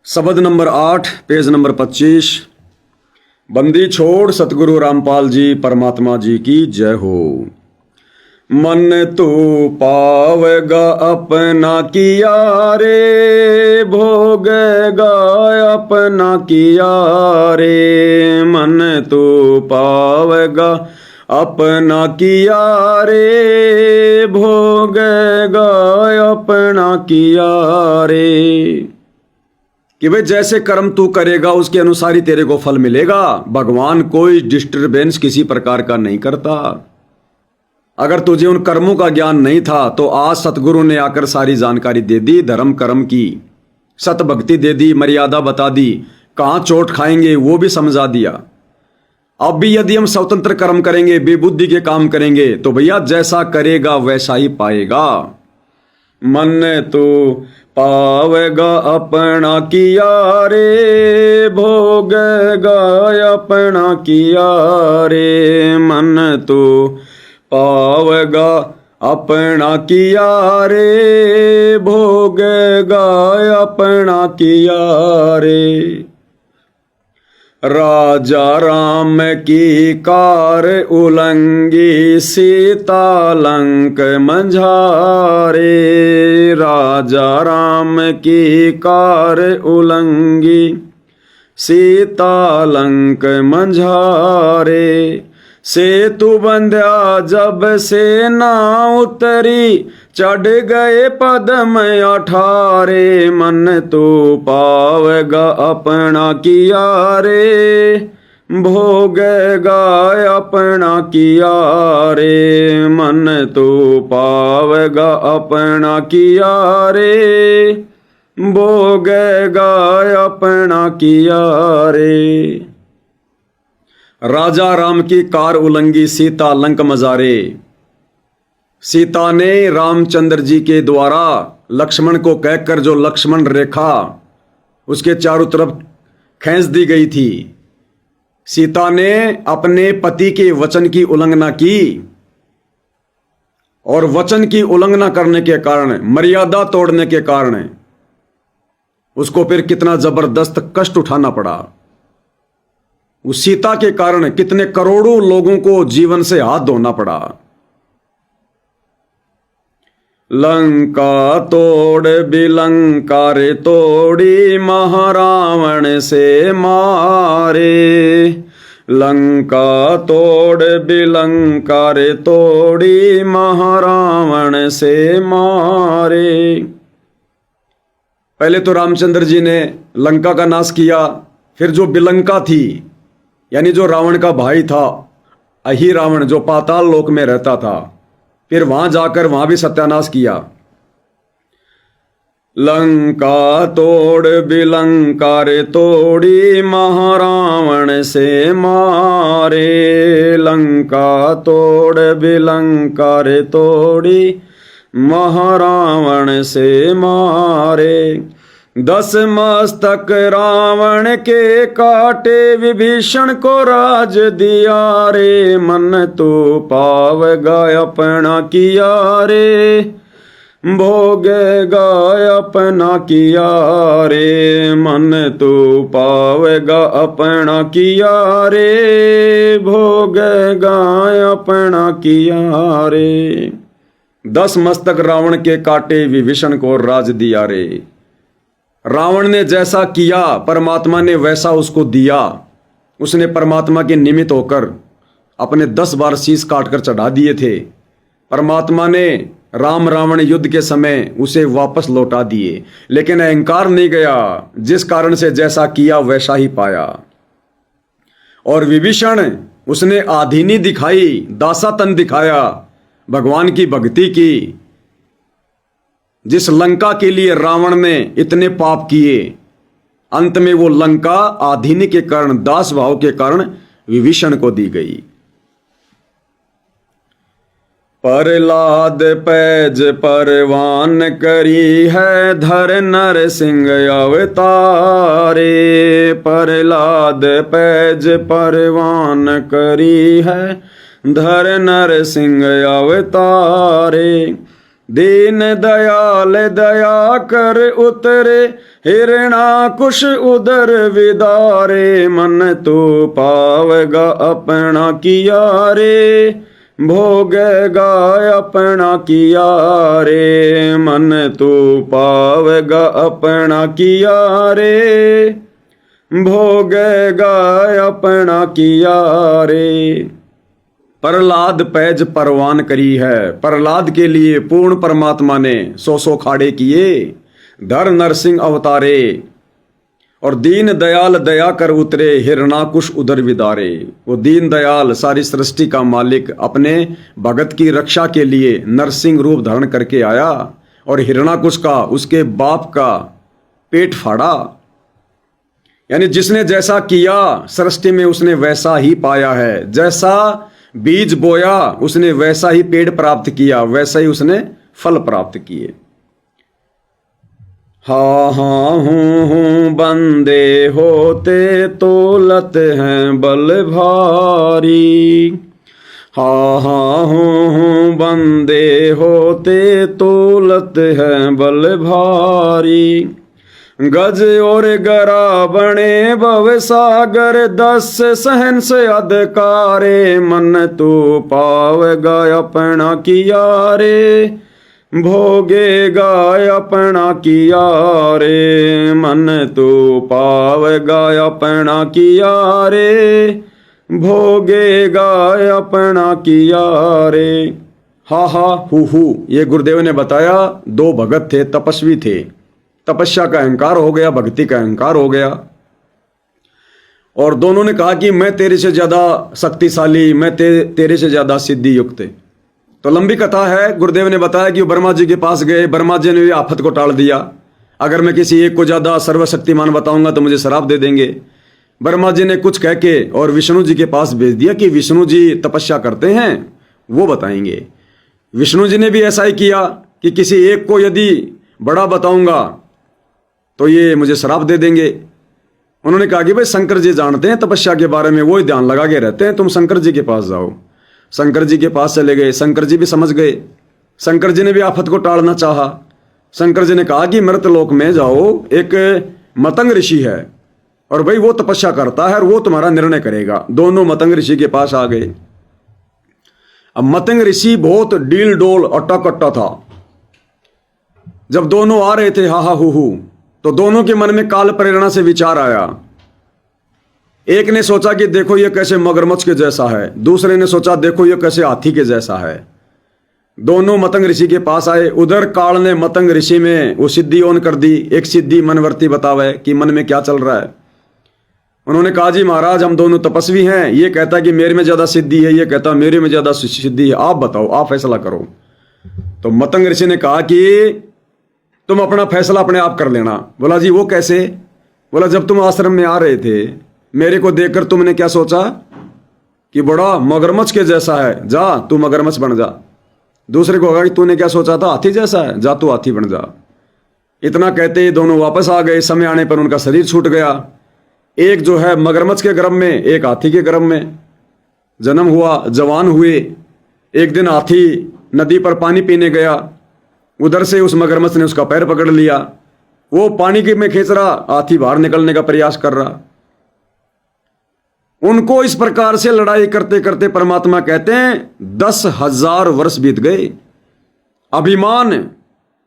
शब्द number 8 page number 25। बंदी छोड़ सतगुरु रामपाल जी परमात्मा जी की जय हो। मन तू पावेगा अपना किया रे, भोगेगा अपना किया रे। मन तू पावेगा अपना किया रे, भोगेगा अपना किया रे। कि भाई जैसे कर्म तू करेगा उसके अनुसार ही तेरे को फल मिलेगा। भगवान कोई डिस्टरबेंस किसी प्रकार का नहीं करता। अगर तुझे उन कर्मों का ज्ञान नहीं था तो आज सतगुरु ने आकर सारी जानकारी दे दी, धर्म कर्म की सत भक्ति दे दी, मर्यादा बता दी, कहां चोट खाएंगे वो भी समझा दिया। अब भी यदि हम स्वतंत्र कर्म करेंगे, बेबुद्धि के काम करेंगे तो भैया जैसा करेगा वैसा ही पाएगा। मन तो पावेगा अपना किया रे, भोगेगा अपना किया रे। मन तो पावेगा अपना किया रे, भोगेगा अपना किया रे। राजा राम की कार उलंगी, सीता लंक मंझारे। राजा राम की कार उलंगी, सीता लंक मंझारे। सेतु बंध्या जब से ना उतरी, चढ़ गए पदम अठारे। मन तो पावेगा अपना किया रे, भोगेगा अपना किया रे। मन तो पावेगा अपना किया रे, भोगेगा अपना किया रे। राजा राम की कार उलंगी, सीता लंक मजारे। सीता ने रामचंद्र जी के द्वारा लक्ष्मण को कहकर जो लक्ष्मण रेखा उसके चारों तरफ खींच दी गई थी, सीता ने अपने पति के वचन की उल्लंघना की और वचन की उल्लंघना करने के कारण, मर्यादा तोड़ने के कारण उसको फिर कितना जबरदस्त कष्ट उठाना पड़ा। उस सीता के कारण कितने करोड़ों लोगों को जीवन से हाथ धोना पड़ा। लंका तोड़ बिलंका रे तोड़ी, महारावण से मारे। लंका तोड़ बिलंका रे तोड़ी, महारावण से मारे। पहले तो रामचंद्र जी ने लंका का नाश किया, फिर जो बिलंका थी यानी जो रावण का भाई था, अही रावण जो पाताल लोक में रहता था, फिर वहां जाकर वहां भी सत्यानाश किया। लंका तोड़ बिलंका रे तोड़ी, महारावण से मारे। लंका तोड़ बिलंका रे तोड़ी, महारावण से मारे। 10 मस्तक रावण के काटे, विभीषण को राज दिया रे। मन तो पावेगा अपना किया रे, भोगेगा अपना किया रे। मन तो पावेगा अपना किया रे, भोगेगा अपना किया रे। 10 मस्तक रावण के काटे, विभीषण को राज दिया रे। रावण ने जैसा किया परमात्मा ने वैसा उसको दिया। उसने परमात्मा के निमित्त होकर अपने 10 बार शीश काटकर चढ़ा दिए थे। परमात्मा ने राम रावण युद्ध के समय उसे वापस लौटा दिए, लेकिन अहंकार नहीं गया, जिस कारण से जैसा किया वैसा ही पाया। और विभीषण उसने आधीनी दिखाई, दासातन दिखाया, भगवान की भक्ति की। जिस लंका के लिए रावण ने इतने पाप किए, अंत में वो लंका आधीनी के कारण, दास भाव के कारण विभीषण को दी गई। प्रहलाद पैज परवान करी है, धर नर सिंह अवतारे। प्रहलाद पैज परवान करी है, धर नर सिंह अवतारे। दीन दयाल दया कर उतरे, हिरणाकुश उदर विदारे, मन तू पावेगा अपना किया रे, भोगेगा अपना किया रे, मन तू पावेगा अपना किया रे, भोगेगा अपना किया रे। प्रहलाद पैज परवान करी है, प्रहलाद के लिए पूर्ण परमात्मा ने 100 खाड़े किए, धर नरसिंह अवतारे, और दीन दयाल दया कर उतरे, हिरणाकुश उदर विदारे। वो दीन दयाल सारी सृष्टि का मालिक अपने भगत की रक्षा के लिए नरसिंह रूप धारण करके आया और हिरणाकुश का, उसके बाप का पेट फाड़ा। यानी जिसने जैसा किया सृष्टि में उसने वैसा ही पाया है, जैसा बीज बोया उसने वैसा ही पेड़ प्राप्त किया, वैसा ही उसने फल प्राप्त किए। हाँ हाँ हूँ बंदे होते तोलत हैं बल भारी, हाँ हाँ हूँ बंदे होते तोलत हैं बल भारी, गज और गरा बने भव सागर, 10 सहंस अधिकारे, मन तू पावेगा अपना किया रे, भोगेगा अपना किया रे, मन तू पावेगा अपना किया रे, भोगेगा अपना किया रे। हा हा हु, ये गुरुदेव ने बताया। 2 भगत थे, तपस्वी थे, तपस्या का अहंकार हो गया, भक्ति का अहंकार हो गया, और दोनों ने कहा कि मैं तेरे से ज्यादा शक्तिशाली, मैं तेरे से ज्यादा सिद्धि युक्त। तो लंबी कथा है। गुरुदेव ने बताया कि ब्रह्मा जी के पास गए, ब्रह्मा जी ने भी आफत को टाल दिया, अगर मैं किसी एक को ज्यादा सर्वशक्तिमान बताऊंगा तो मुझे श्राप दे देंगे। ब्रह्मा जी ने कुछ कह के और विष्णु जी के पास भेज दिया कि विष्णु जी तपस्या करते हैं, वो बताएंगे। विष्णु जी ने भी ऐसा ही किया कि किसी एक को यदि बड़ा बताऊंगा तो ये मुझे श्राप दे देंगे। उन्होंने कहा कि भाई शंकर जी जानते हैं तपस्या के बारे में, वो ही ध्यान लगा के रहते हैं, तुम शंकर जी के पास जाओ। शंकर जी के पास चले गए, शंकर जी भी समझ गए। शंकर जी ने भी आफत को टालना चाहा। शंकर जी ने कहा कि मृतलोक में जाओ, एक मतंग ऋषि है और भाई वो तपस्या करता है और वो तुम्हारा निर्णय करेगा। दोनों मतंग ऋषि के पास आ गए। अब मतंग ऋषि बहुत डील डोल अट्टा कट्टा था। जब दोनों आ रहे थे हा हा हु, तो दोनों के मन में काल प्रेरणा से विचार आया। एक ने सोचा कि देखो ये कैसे मगरमच्छ के जैसा है, दूसरे ने सोचा देखो ये कैसे हाथी के जैसा है। दोनों मतंग ऋषि के पास आए। उधर काल ने मतंग ऋषि में वो सिद्धि ऑन कर दी। एक सिद्धि मनवर्ती बतावे कि मन में क्या चल रहा है। उन्होंने कहा जी महाराज हम दोनों तपस्वी हैं, ये कहता कि मेरे में ज्यादा सिद्धि है, ये कहता मेरे में ज्यादा सिद्धि है, आप बताओ, आप फैसला करो। तो मतंग ऋषि ने कहा कि तुम अपना फैसला अपने आप कर लेना। बोला जी वो कैसे? बोला जब तुम आश्रम में आ रहे थे मेरे को देखकर तुमने क्या सोचा कि बड़ा मगरमच्छ के जैसा है, जा तू मगरमच्छ बन जा। दूसरे को कहा कि तूने क्या सोचा था, हाथी जैसा है, जा तू हाथी बन जा। इतना कहते ही दोनों वापस आ गए। समय आने पर उनका शरीर छूट गया। एक जो है मगरमच्छ के गर्भ में, एक हाथी के गर्भ में जन्म हुआ, जवान हुए। एक दिन हाथी नदी पर पानी पीने गया, उधर से उस मगरमच्छ ने उसका पैर पकड़ लिया। वो पानी के में खींच रहा, हाथी बाहर निकलने का प्रयास कर रहा। उनको इस प्रकार से लड़ाई करते करते परमात्मा कहते हैं 10,000 वर्ष बीत गए। अभिमान,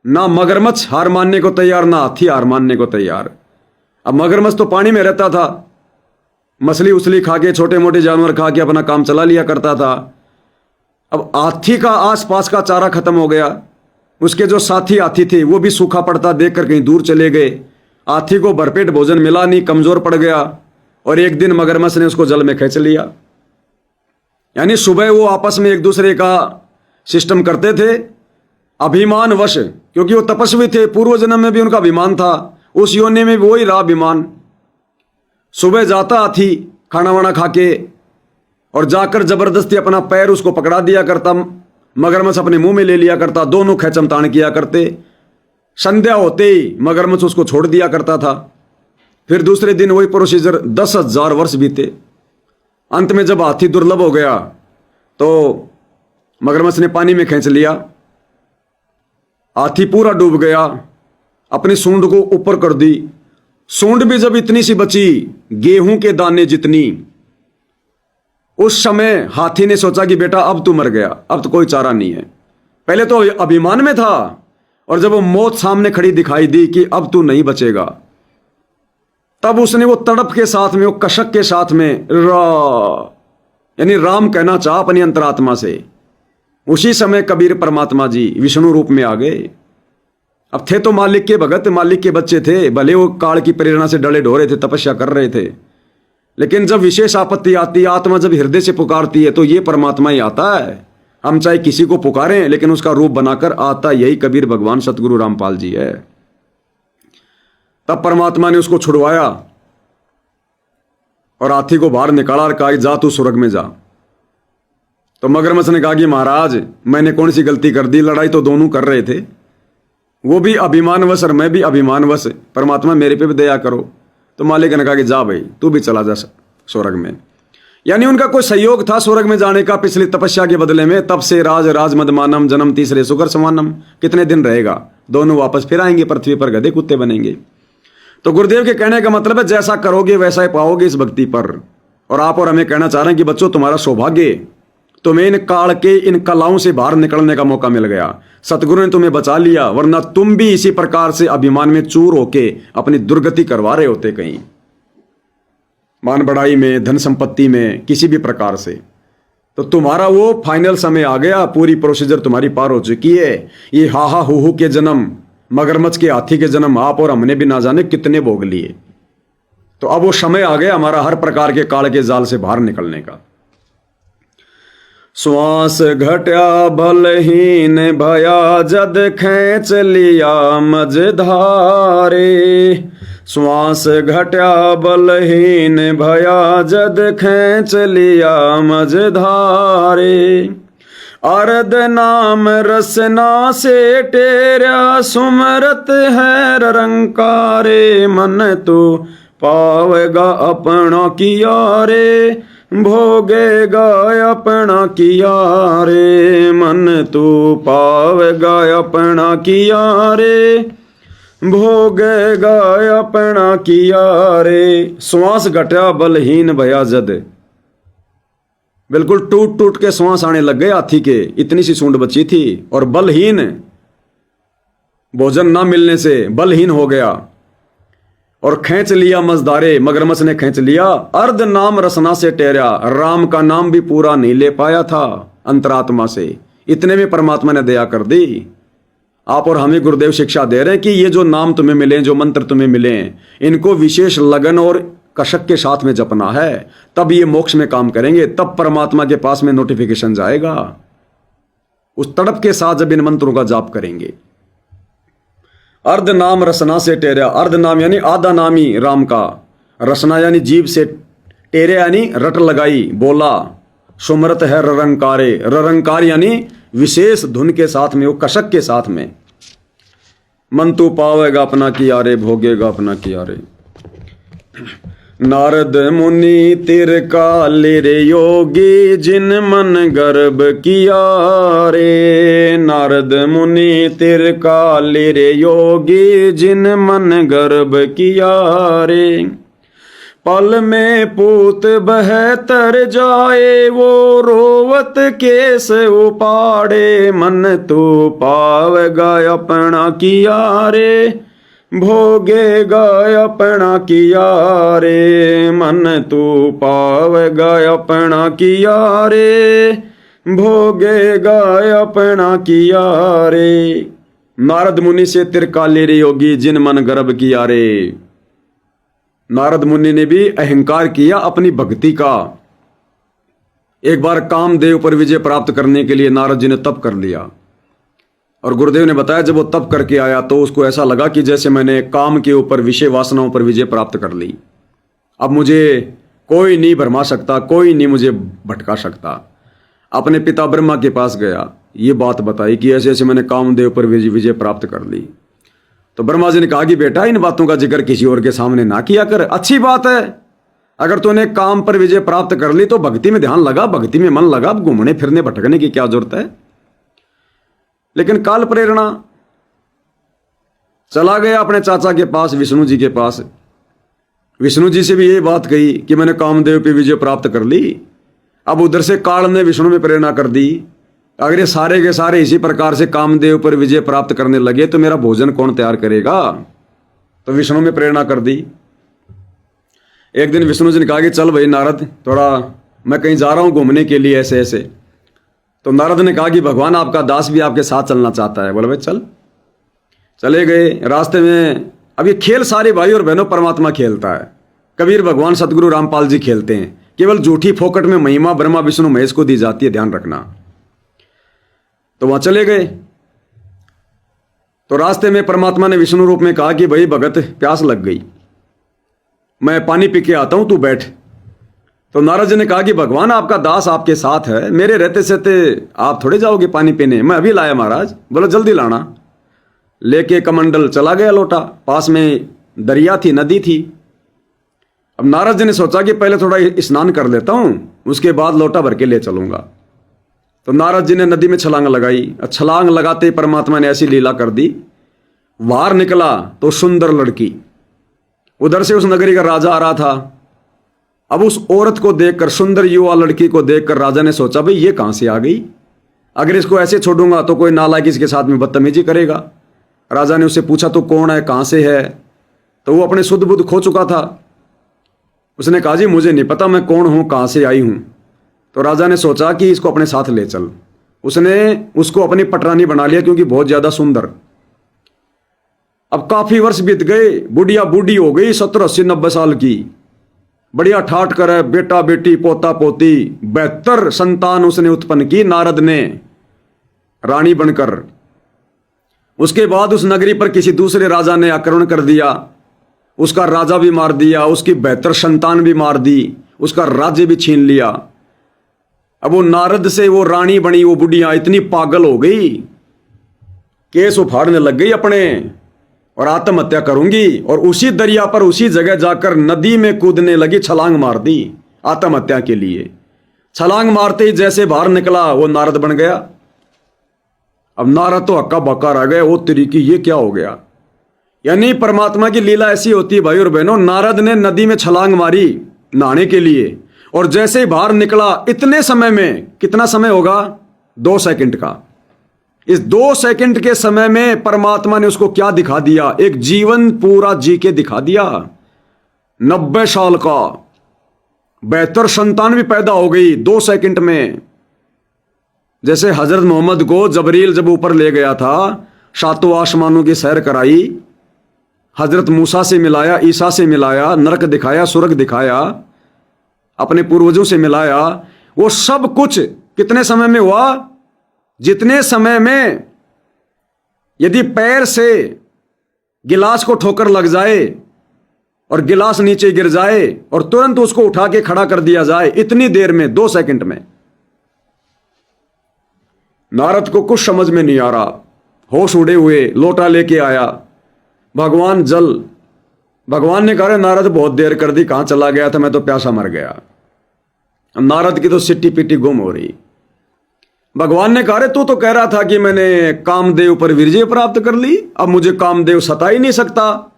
ना मगरमच्छ हार मानने को तैयार, ना हाथी हार मानने को तैयार। अब मगरमच्छ तो पानी में रहता था, मछली उछली खा के, छोटे मोटे जानवर खा के अपना काम चला लिया करता था। अब हाथी का आसपास का चारा खत्म हो गया। उसके जो साथी हाथी थे वो भी सूखा पड़ता देखकर कहीं दूर चले गए। हाथी को भरपेट भोजन मिला नहीं, कमजोर पड़ गया। और एक दिन मगरमच्छ ने उसको जल में खींच लिया। यानी सुबह वो आपस में एक दूसरे का सिस्टम करते थे अभिमान वश, क्योंकि वो तपस्वी थे। पूर्व जन्म में भी उनका अभिमान था, उस योनि में भी वही रहा अभिमान। सुबह जाता हाथी खाना वाना खा के और जाकर जबरदस्ती अपना पैर उसको पकड़ा दिया करता, मगरमच्छ अपने मुंह में ले लिया करता। दोनों खेचमतान किया करते। संध्या होते ही मगरमच्छ उसको छोड़ दिया करता था। फिर दूसरे दिन वही प्रोसीजर। 10,000 वर्ष बीते। अंत में जब हाथी दुर्लभ हो गया तो मगरमच्छ ने पानी में खींच लिया। हाथी पूरा डूब गया, अपनी सूंड को ऊपर कर दी। सूंड भी जब इतनी सी बची, गेहूं के दाने जितनी, उस समय हाथी ने सोचा कि बेटा अब तू मर गया, अब तो कोई चारा नहीं है। पहले तो अभिमान में था, और जब वो मौत सामने खड़ी दिखाई दी कि अब तू नहीं बचेगा, तब उसने वो तड़प के साथ में, वो कशक के साथ में यानी राम कहना चाहा अपनी अंतरात्मा से। उसी समय कबीर परमात्मा जी विष्णु रूप में आ गए। अब थे तो मालिक के भगत, मालिक के बच्चे थे, भले वो काल की प्रेरणा से डले ढोरे थे, तपस्या कर रहे थे, लेकिन जब विशेष आपत्ति आती है, आत्मा जब हृदय से पुकारती है, तो ये परमात्मा ही आता है। हम चाहे किसी को पुकारें, लेकिन उसका रूप बनाकर आता यही कबीर भगवान सतगुरु रामपाल जी है। तब परमात्मा ने उसको छुड़वाया और हाथी को बाहर निकाला और कहा जा तू स्वर्ग में जा। तो मगरमच्छ ने कहा कि महाराज मैंने कौन सी गलती कर दी, लड़ाई तो दोनों कर रहे थे, वो भी अभिमानवश और मैं भी अभिमानवश, परमात्मा मेरे पे भी दया करो। तो मालिक ने कहा कि जा भाई तू भी चला जा स्वर्ग में। यानी उनका कोई सहयोग था स्वर्ग में जाने का पिछली तपस्या के बदले में। तब से राज मदमानम जन्म तीसरे सुकर समानम, कितने दिन रहेगा, दोनों वापस फिर आएंगे पृथ्वी पर, गधे कुत्ते बनेंगे। तो गुरुदेव के कहने का मतलब है जैसा करोगे वैसा ही पाओगे इस भक्ति पर। और आप और हमें कहना चाह रहे हैं कि बच्चों तुम्हारा सौभाग्य, तुम्हें इन काल के इन कलाओं से बाहर निकलने का मौका मिल गया। सतगुरु ने तुम्हें बचा लिया, वरना तुम भी इसी प्रकार से अभिमान में चूर होके अपनी दुर्गति करवा रहे होते, कहीं मान बढ़ाई में, धन संपत्ति में, किसी भी प्रकार से। तो तुम्हारा वो फाइनल समय आ गया, पूरी प्रोसीजर तुम्हारी पार हो चुकी है। ये हाहा हूहू के जन्म, मगरमच्छ के हाथी के जन्म आप और हमने भी ना जाने कितने भोग लिए। तो अब वो समय आ गया हमारा हर प्रकार के काल के जाल से बाहर निकलने का। श्वास घट्या बलहीन भया जद खैंच लिया मझधारे। श्वास घट्या बलहीन भया जद खैंच लिया मझधारे। अर्ध नाम रसना से टेरा सुमरत है रंकारे। मन तो पावेगा अपना किया रे, भोगेगा अपना किया रे। मन तू पावेगा अपना किया रे, भोगेगा अपना किया रे। श्वास घटा बलहीन भया जद, बिल्कुल टूट टूट के श्वास आने लग गए हाथी के, इतनी सी सूंड बची थी। और बलहीन, भोजन ना मिलने से बलहीन हो गया। और खींच लिया मजदारे, मगरमच्छ ने खींच लिया। अर्ध नाम रसना से टेरा, राम का नाम भी पूरा नहीं ले पाया था अंतरात्मा से, इतने में परमात्मा ने दया कर दी। आप और हमें गुरुदेव शिक्षा दे रहे हैं कि ये जो नाम तुम्हें मिले, जो मंत्र तुम्हें मिले, इनको विशेष लगन और कशक के साथ में जपना है, तब ये मोक्ष में काम करेंगे, तब परमात्मा के पास में नोटिफिकेशन जाएगा। उस तड़प के साथ जब इन मंत्रों का जाप करेंगे। अर्ध नाम रसना से टेरा, अर्ध नाम यानी आधा नाम ही राम का, रसना यानी जीव से, टेरे यानी रट लगाई, बोला। सुमरत है ररंकारे, ररंकार यानी विशेष धुन के साथ में, वो कशक के साथ में। मन तू पावेगा अपना किया रे, भोगेगा अपना किया रे। नारद मुनि तिरकाले रे योगी, जिन मन गर्भ किया रे। नारद मुनि तिरकाले रे योगी, जिन मन गर्भ किया रे। पल में पूत बह तर जाए, वो रोवत केस उपाड़े। मन तो पावेगा अपना किया रे, भोगेगा अपना किया रे। मन तू पावेगा अपना किया रे, भोगेगा अपना किया रे। नारद मुनि से तिरकाले रे योगी, जिन मन गर्भ किया रे। नारद मुनि ने भी अहंकार किया अपनी भक्ति का। एक बार कामदेव पर विजय प्राप्त करने के लिए नारद जी ने तप कर लिया, और गुरुदेव ने बताया जब वो तप करके आया तो उसको ऐसा लगा कि जैसे मैंने काम के ऊपर, विषय वासनाओं पर विजय प्राप्त कर ली। अब मुझे कोई नहीं भरमा सकता, कोई नहीं मुझे भटका सकता। अपने पिता ब्रह्मा के पास गया, ये बात बताई कि ऐसे ऐसे मैंने कामदेव पर विजय प्राप्त कर ली। तो ब्रह्मा जी ने कहा कि बेटा इन बातों का जिक्र किसी और के सामने ना किया कर, अच्छी बात है। अगर तूने काम पर विजय प्राप्त कर ली तो भक्ति में ध्यान लगा, भक्ति में मन लगा, अब घूमने फिरने भटकने की क्या जरूरत है। लेकिन काल प्रेरणा, चला गया अपने चाचा के पास, विष्णु जी के पास। विष्णु जी से भी यही बात कही कि मैंने कामदेव पे विजय प्राप्त कर ली। अब उधर से काल ने विष्णु में प्रेरणा कर दी, अगर ये सारे के सारे इसी प्रकार से कामदेव पर विजय प्राप्त करने लगे तो मेरा भोजन कौन तैयार करेगा। तो विष्णु में प्रेरणा कर दी। एक दिन विष्णु जी ने कहा कि चल भाई नारद, थोड़ा मैं कहीं जा रहा हूं घूमने के लिए ऐसे ऐसे। तो नारद ने कहा कि भगवान आपका दास भी आपके साथ चलना चाहता है। बोले भाई चल। चले गए। रास्ते में अब ये खेल सारे भाई और बहनों परमात्मा खेलता है। कबीर भगवान सतगुरु रामपाल जी खेलते हैं। केवल झूठी फोकट में महिमा ब्रह्मा विष्णु महेश को दी जाती है, ध्यान रखना। तो वहां चले गए। तो रास्ते में परमात्मा ने विष्णु रूप में कहा कि भाई भगत प्यास लग गई, मैं पानी पी के आता हूं, तू बैठ। तो नारद जी ने कहा कि भगवान आपका दास आपके साथ है, मेरे रहते सहते आप थोड़े जाओगे पानी पीने, मैं अभी लाया महाराज। बोला जल्दी लाना। लेके कमंडल चला गया लोटा। पास में दरिया थी, नदी थी। अब नारद जी ने सोचा कि पहले थोड़ा स्नान कर लेता हूं, उसके बाद लोटा भर के ले चलूंगा। तो नारद जी ने नदी में छलांग लगाई। छलांग लगाते ही परमात्मा ने ऐसी लीला कर दी, बाहर निकला तो सुंदर लड़की, उधर से उस नगरी का राजा आ रहा था। अब उस औरत को देखकर, सुंदर युवा लड़की को देखकर राजा ने सोचा भाई ये कहां से आ गई, अगर इसको ऐसे छोड़ूंगा तो कोई नालायक इसके साथ में बदतमीजी करेगा। राजा ने उससे पूछा तो कौन है, कहां से है। तो वो अपने शुद्ध बुद्ध खो चुका था। उसने कहा जी मुझे नहीं पता मैं कौन हूं, कहां से आई हूं। तो राजा ने सोचा कि इसको अपने साथ ले चल। उसने उसको अपनी पटरानी बना लिया क्योंकि बहुत ज्यादा सुंदर। अब काफी वर्ष बीत गए, बुढ़िया बूढ़ी हो गई, 70 80 90 साल की, बढ़िया ठाट कर है, बेटा बेटी पोता पोती 72 संतान उसने उत्पन्न की नारद ने रानी बनकर। उसके बाद उस नगरी पर किसी दूसरे राजा ने आक्रमण कर दिया, उसका राजा भी मार दिया, उसकी 72 संतान भी मार दी, उसका राज्य भी छीन लिया। अब वो नारद से वो रानी बनी वो बुढ़िया इतनी पागल हो गई, केस उफाड़ने लग गई अपने और आत्महत्या करूंगी, और उसी दरिया पर उसी जगह जाकर नदी में कूदने लगी, छलांग मार दी आत्महत्या के लिए। छलांग मारते ही जैसे बाहर निकला वो नारद बन गया। अब नारद तो हक्का बक्का रह गए, वो तेरी की ये क्या हो गया। यानी परमात्मा की लीला ऐसी होती है भाई और बहनों। नारद ने नदी में छलांग मारी नहाने के लिए, और जैसे ही बाहर निकला इतने समय में, कितना समय होगा, 2 सेकंड का, इस 2 सेकंड के समय में परमात्मा ने उसको क्या दिखा दिया, एक जीवन पूरा जी के दिखा दिया। 90 साल का, 72 संतान भी पैदा हो गई 2 सेकंड में। जैसे हजरत मोहम्मद को जबरील जब ऊपर ले गया था, 7 आसमानों की सैर कराई, हजरत मूसा से मिलाया, ईसा से मिलाया, नरक दिखाया, स्वर्ग दिखाया, अपने पूर्वजों से मिलाया, वो सब कुछ कितने समय में हुआ, जितने समय में यदि पैर से गिलास को ठोकर लग जाए और गिलास नीचे गिर जाए और तुरंत उसको उठा के खड़ा कर दिया जाए, इतनी देर में, 2 सेकंड में। नारद को कुछ समझ में नहीं आ रहा, होश उड़े हुए लोटा लेके आया, भगवान जल। भगवान ने कहा नारद बहुत देर कर दी, कहां चला गया था, मैं तो प्यासा मर गया। नारद की तो सिट्टी पिट्टी गुम हो रही। भगवान ने कहा तू तो कह रहा था कि मैंने कामदेव पर विजय प्राप्त कर ली, अब मुझे कामदेव सता ही नहीं सकता।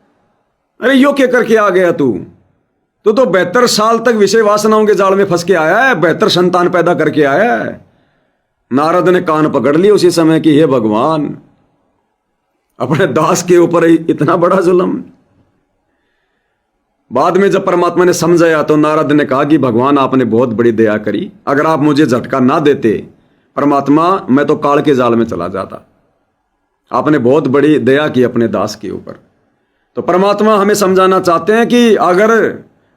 अरे यो क्या करके आ गया तू तो 72 साल तक विषय वासनाओं के जाल में फंस के आया है, 72 संतान पैदा करके आया है। नारद ने कान पकड़ लिए उसी समय कि हे भगवान, अपने दास के ऊपर इतना बड़ा जुल्म। बाद में जब परमात्मा ने समझाया तो नारद ने कहा कि भगवान आपने बहुत बड़ी दया करी, अगर आप मुझे झटका ना देते परमात्मा, मैं तो काल के जाल में चला जाता। आपने बहुत बड़ी दया की अपने दास के ऊपर। तो परमात्मा हमें समझाना चाहते हैं कि अगर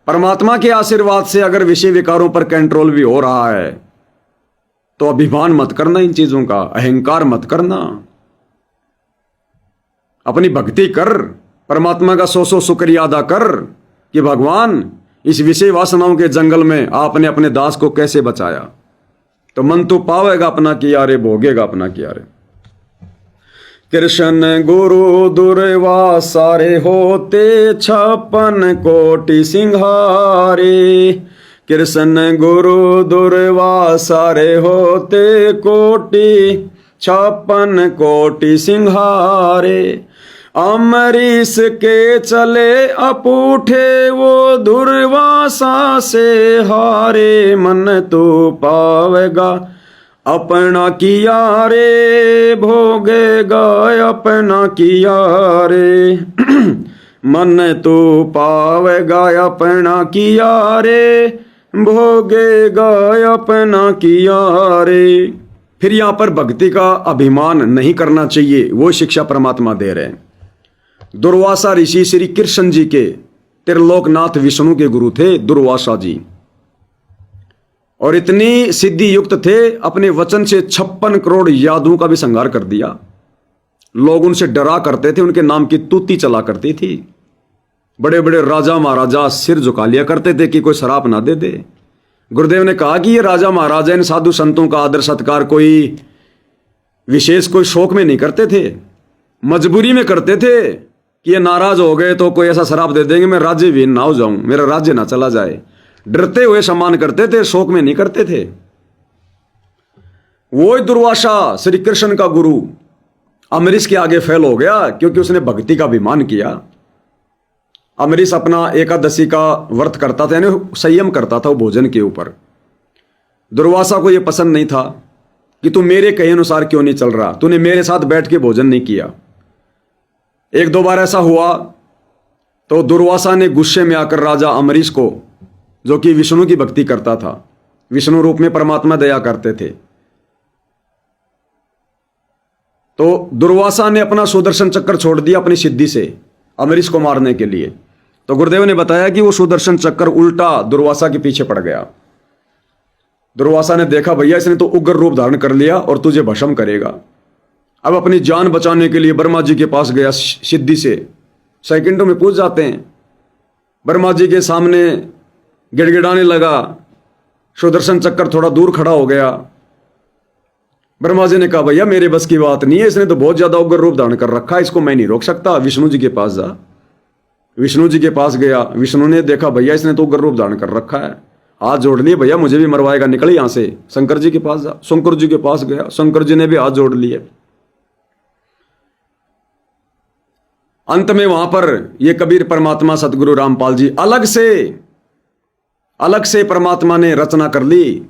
परमात्मा के आशीर्वाद से अगर विषय विकारों पर कंट्रोल भी हो रहा है तो अभिमान मत करना, इन चीजों का अहंकार मत करना, अपनी भक्ति कर, परमात्मा का 100 शुक्रिया अदा कर कि भगवान इस विषय वासनाओं के जंगल में आपने अपने दास को कैसे बचाया। तो मन तो पावेगा अपना किया रे, भोगेगा अपना किया रे। कृष्ण गुरु दुर्वा सारे होते 56 कोटि सिंहारे। कृष्ण गुरु दुर्वा सारे होते 56 कोटि सिंहारे। अम्बरीश के चले अपूठे वो दुर्वासा से हारे, मन तो पावेगा अपना किया रे, भोगेगा अपना किया रे। मन तो पावेगा अपना किया रे, भोगेगा अपना किया रे। फिर यहां पर भक्ति का अभिमान नहीं करना चाहिए, वो शिक्षा परमात्मा दे रहे हैं। दुर्वासा ऋषि श्री कृष्ण जी के त्रिलोकनाथ विष्णु के गुरु थे दुर्वासा जी, और इतनी सिद्धि युक्त थे, अपने वचन से 56 करोड़ यादवों का भी संहार कर दिया। लोग उनसे डरा करते थे, उनके नाम की तूती चला करती थी। बड़े बड़े राजा महाराजा सिर झुका लिया करते थे कि कोई शराप ना दे दे। गुरुदेव ने कहा कि ये राजा महाराजा इन साधु संतों का आदर सत्कार कोई विशेष कोई शौक में नहीं करते थे, मजबूरी में करते थे कि ये नाराज हो गए तो कोई ऐसा शराप दे देंगे मैं राज्य विहीन ना हो जाऊं, मेरा राज्य ना चला जाए। डरते हुए सम्मान करते थे, शौक में नहीं करते थे। वो दुर्वासा श्री कृष्ण का गुरु अम्बरीश के आगे फेल हो गया, क्योंकि उसने भक्ति का अभिमान किया। अम्बरीश अपना एकादशी का व्रत करता था, यानी संयम करता था वो भोजन के ऊपर। दुर्वासा को यह पसंद नहीं था कि तू मेरे कहे अनुसार क्यों नहीं चल रहा, तूने मेरे साथ बैठ के भोजन नहीं किया। एक दो बार ऐसा हुआ तो दुर्वासा ने गुस्से में आकर राजा अम्बरीश को, जो कि विष्णु की भक्ति करता था, विष्णु रूप में परमात्मा दया करते थे, तो दुर्वासा ने अपना सुदर्शन चक्र छोड़ दिया अपनी सिद्धि से अम्बरीश को मारने के लिए। तो गुरुदेव ने बताया कि वो सुदर्शन चक्र उल्टा दुर्वासा के पीछे पड़ गया। दुर्वासा ने देखा भैया इसने तो उग्र रूप धारण कर लिया और तुझे भस्म करेगा। अब अपनी जान बचाने के लिए ब्रह्मा जी के पास गया सिद्धि से, सेकंडों में पूछ जाते हैं। ब्रह्मा जी के सामने गिड़गिड़ाने लगा, सुदर्शन चक्र थोड़ा दूर खड़ा हो गया। ब्रह्मा जी ने कहा भैया मेरे बस की बात नहीं है, इसने तो बहुत ज्यादा उग्र रूप धारण कर रखा है, इसको मैं नहीं रोक सकता, विष्णु जी के पास जा। विष्णु जी के पास गया, विष्णु ने देखा भैया इसने तो उग्र रूप धारण कर रखा है, हाथ जोड़ लिए, भैया मुझे भी मरवाएगा, निकले यहां से, शंकर जी के पास जा। शंकर जी के पास गया, शंकर जी ने भी हाथ जोड़ लिए। अंत में वहां पर ये कबीर परमात्मा सतगुरु रामपाल जी अलग से परमात्मा ने रचना कर ली।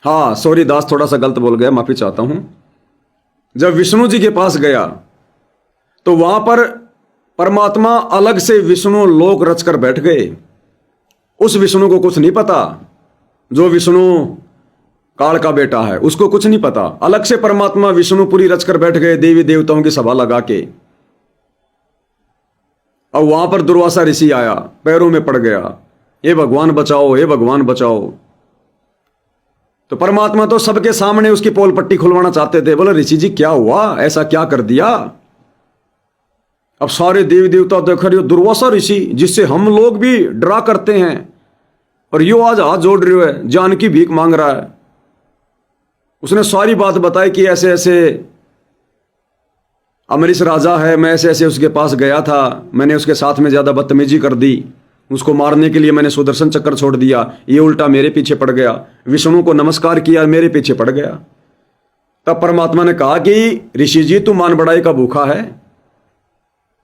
हाँ सॉरी दास, थोड़ा सा गलत बोल गया, माफी चाहता हूं। जब विष्णु जी के पास गया तो वहां पर परमात्मा अलग से विष्णु लोक रचकर बैठ गए। उस विष्णु को कुछ नहीं पता, जो विष्णु काल का बेटा है उसको कुछ नहीं पता। अलग से परमात्मा विष्णु पूरी रचकर बैठ गए, देवी देवताओं की सभा लगा के। अब वहां पर दुर्वासा ऋषि आया, पैरों में पड़ गया, हे भगवान बचाओ, हे भगवान बचाओ। तो परमात्मा तो सबके सामने उसकी पोल पट्टी खुलवाना चाहते थे। बोले ऋषि जी क्या हुआ, ऐसा क्या कर दिया? अब सारे देवी देवता देख रहे हो, दुर्वासा ऋषि जिससे हम लोग भी डरा करते हैं, और यो आज हाथ जोड़ रहे है, जान की भीख मांग रहा है। उसने सारी बात बताई कि ऐसे ऐसे अम्बरीश राजा है, मैं ऐसे ऐसे उसके पास गया था, मैंने उसके साथ में ज्यादा बदतमीजी कर दी, उसको मारने के लिए मैंने सुदर्शन चक्र छोड़ दिया, ये उल्टा मेरे पीछे पड़ गया, विष्णु को नमस्कार किया, मेरे पीछे पड़ गया। तब परमात्मा ने कहा कि ऋषि जी तू मान बढ़ाई का भूखा है,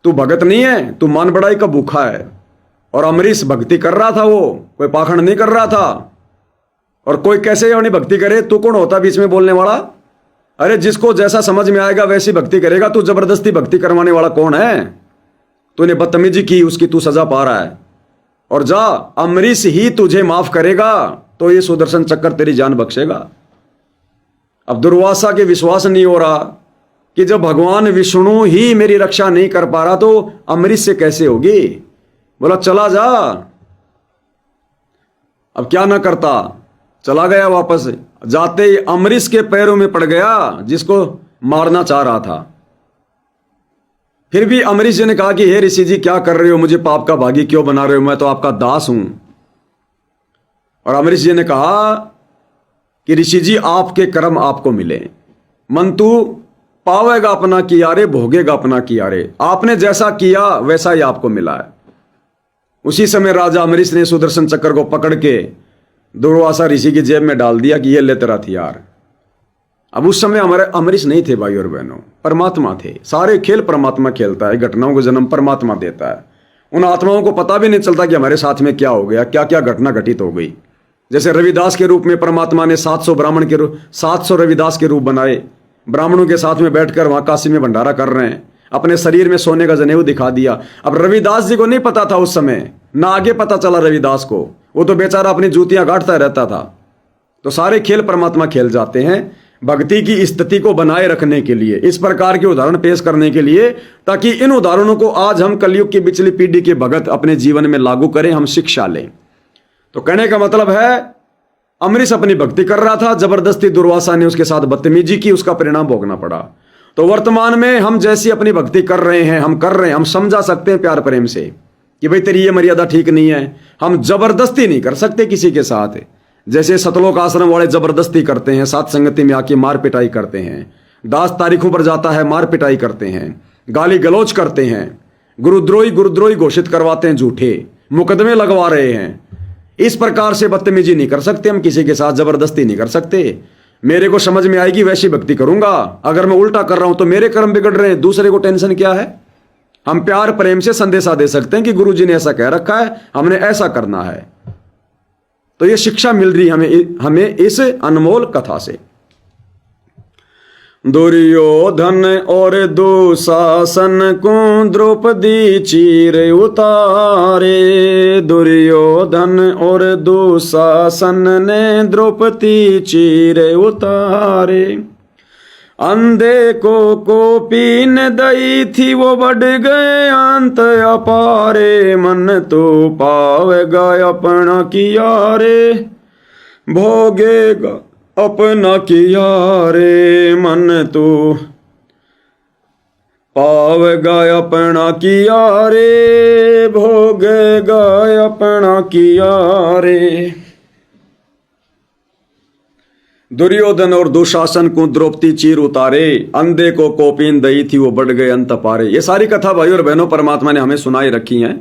तू भगत नहीं है, तू मान बढ़ाई का भूखा है। और अम्बरीश भक्ति कर रहा था, वो कोई पाखंड नहीं कर रहा था। और कोई कैसे अपनी भक्ति करे, तू कौन होता बीच में बोलने वाला? अरे जिसको जैसा समझ में आएगा वैसी भक्ति करेगा, तू जबरदस्ती भक्ति करवाने वाला कौन है? तूने बदतमीजी की, उसकी तू सजा पा रहा है। और जा, अम्बरीश ही तुझे माफ करेगा तो ये सुदर्शन चक्र तेरी जान बख्शेगा। अब दुर्वासा के विश्वास नहीं हो रहा कि जब भगवान विष्णु ही मेरी रक्षा नहीं कर पा रहा तो अम्बरीश से कैसे होगी। बोला चला जा। अब क्या ना करता, चला गया वापस। जाते ही अम्बरीश के पैरों में पड़ गया जिसको मारना चाह रहा था। फिर भी अम्बरीश जी ने कहा कि हे ऋषि जी क्या कर रहे हो, मुझे पाप का भागी क्यों बना रहे हो, मैं तो आपका दास हूं। और अम्बरीश जी ने कहा कि ऋषि जी आपके कर्म आपको मिले, मन तू पावेगा अपना किया रे, भोगेगा अपना किया रे, आपने जैसा किया वैसा ही आपको मिला है। उसी समय राजा अम्बरीश ने सुदर्शन चक्र को पकड़ के दुर्वासा ऋषि की जेब में डाल दिया कि ये ले तेरा हथियार। अब उस समय हमारे अम्बरीश नहीं थे भाई और बहनों, परमात्मा थे। सारे खेल परमात्मा खेलता है, घटनाओं को जन्म परमात्मा देता है। उन आत्माओं को पता भी नहीं चलता कि हमारे साथ में क्या हो गया, क्या क्या घटना घटित हो गई। जैसे रविदास के रूप में परमात्मा ने 700 ब्राह्मण के रूप 700 रविदास के रूप बनाए, ब्राह्मणों के साथ में बैठकर वहां काशी में भंडारा कर रहे हैं, अपने शरीर में सोने का जनेऊ दिखा दिया। अब रविदास जी को नहीं पता था उस समय, ना आगे पता चला रविदास को, वो तो बेचारा अपनी जूतियां गांठता रहता था। तो सारे खेल परमात्मा खेल जाते हैं भक्ति की स्थिति को बनाए रखने के लिए, इस प्रकार के उदाहरण पेश करने के लिए, ताकि इन उदाहरणों को आज हम कलयुग की पिछली पीढ़ी के भगत अपने जीवन में लागू करें, हम शिक्षा लें। तो कहने का मतलब है अमरीश अपनी भक्ति कर रहा था, जबरदस्ती दुर्वासा ने उसके साथ बदतमीजी की, उसका परिणाम भोगना पड़ा। तो वर्तमान में हम जैसी अपनी भक्ति कर रहे हैं, हम समझा सकते हैं प्यार प्रेम से कि भाई तेरी ये मर्यादा ठीक नहीं है। हम जबरदस्ती नहीं कर सकते किसी के साथ, जैसे सतलोक आश्रम वाले जबरदस्ती करते हैं, साथ संगति में आके मार पिटाई करते हैं, दास तारीखों पर जाता है मार पिटाई करते हैं, गाली गलौज करते हैं, गुरुद्रोही घोषित करवाते हैं, झूठे मुकदमे लगवा रहे हैं। इस प्रकार से बदतमीजी नहीं कर सकते हम किसी के साथ, जबरदस्ती नहीं कर सकते। मेरे को समझ में आएगी वैसी भक्ति करूंगा, अगर मैं उल्टा कर रहा हूं तो मेरे कर्म बिगड़ रहे हैं, दूसरे को टेंशन क्या है। हम प्यार प्रेम से संदेशा दे सकते हैं कि गुरु जी ने ऐसा कह रखा है, हमने ऐसा करना है। तो ये शिक्षा मिल रही हमें इस अनमोल कथा से। दुर्योधन और दुशासन को द्रौपदी चीर उतारे, दुर्योधन और दुशासन ने द्रौपदी चीर उतारे। अंधे को पीन दई थी वो बढ़ गए अंत अपारे, मन तो पावेगा अपना किया रे, भोगेगा अपना किया रे, मन तो पावेगा अपना किया रे, भोगेगा अपना किया रे। दुर्योधन और दुशासन को द्रौपदी चीर उतारे, अंधे को कोपीन दई थी वो बढ़ गए अंत पारे। ये सारी कथा भाई और बहनों परमात्मा ने हमें सुनाई रखी है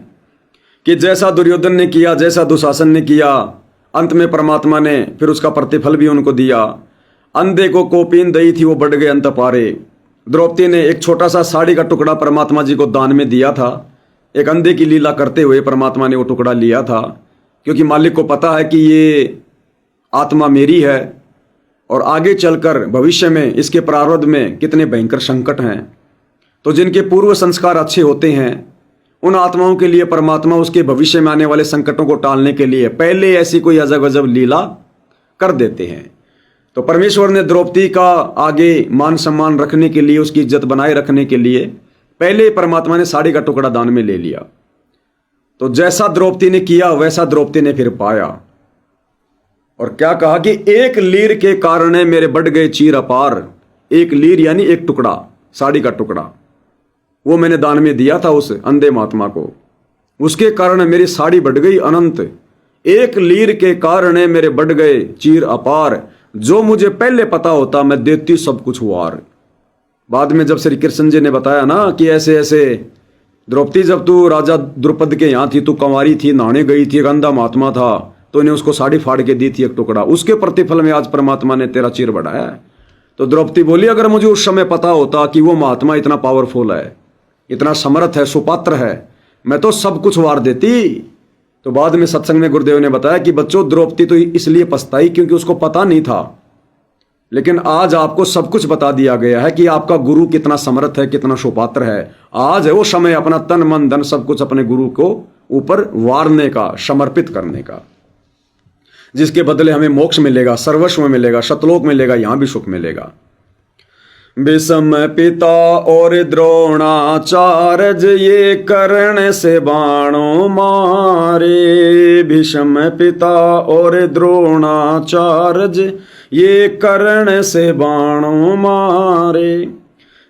कि जैसा दुर्योधन ने किया, जैसा दुशासन ने किया, अंत में परमात्मा ने फिर उसका प्रतिफल भी उनको दिया। अंधे को कोपीन दई थी वो बढ़ गए अंत पारे। द्रौपदी ने एक छोटा सा साड़ी का टुकड़ा परमात्मा जी को दान में दिया था। एक अंधे की लीला करते हुए परमात्मा ने वो टुकड़ा लिया था, क्योंकि मालिक को पता है कि ये आत्मा मेरी है और आगे चलकर भविष्य में इसके प्रारब्ध में कितने भयंकर संकट हैं। तो जिनके पूर्व संस्कार अच्छे होते हैं उन आत्माओं के लिए परमात्मा उसके भविष्य में आने वाले संकटों को टालने के लिए पहले ऐसी कोई अजब गजब लीला कर देते हैं। तो परमेश्वर ने द्रौपदी का आगे मान सम्मान रखने के लिए, उसकी इज्जत बनाए रखने के लिए पहले परमात्मा ने साड़ी का टुकड़ा दान में ले लिया। तो जैसा द्रौपदी ने किया वैसा द्रौपदी ने फिर पाया। और क्या कहा कि एक लीर के कारण मेरे बढ़ गए चीर अपार। एक लीर यानी एक टुकड़ा, साड़ी का टुकड़ा, वो मैंने दान में दिया था उस अंधे महात्मा को, उसके कारण मेरी साड़ी बढ़ गई अनंत। एक लीर के कारण मेरे बढ़ गए चीर अपार, जो मुझे पहले पता होता मैं देती सब कुछ वार। बाद में जब श्री कृष्ण जी ने बताया ना कि ऐसे ऐसे द्रौपदी, जब तू राजा द्रुपद के यहाँ थी, तू कंवारी थी, नहाने गई थी, एक अंधा महात्मा था, तो इन्हें उसको साड़ी फाड़ के दी थी एक टुकड़ा, उसके प्रतिफल में आज परमात्मा ने तेरा चीर बढ़ाया है। तो द्रौपदी बोली अगर मुझे उस समय पता होता कि वो महात्मा इतना पावरफुल है, इतना समर्थ है, सुपात्र है, मैं तो सब कुछ वार देती। तो बाद में सत्संग में गुरुदेव ने बताया कि बच्चों द्रौपदी तो इसलिए पछताई क्योंकि उसको पता नहीं था, लेकिन आज आपको सब कुछ बता दिया गया है कि आपका गुरु कितना समर्थ है, कितना सुपात्र है। आज है वो समय अपना तन मन धन सब कुछ अपने गुरु को ऊपर वारने का, समर्पित करने का, जिसके बदले हमें मोक्ष मिलेगा, सर्वस्व मिलेगा, शतलोक मिलेगा, यहां भी सुख मिलेगा। भीष्म पिता और द्रोणाचार्य ये कर्ण से बाणों मारे, भीष्म पिता और द्रोणाचार्य ये कर्ण से बाणों मारे।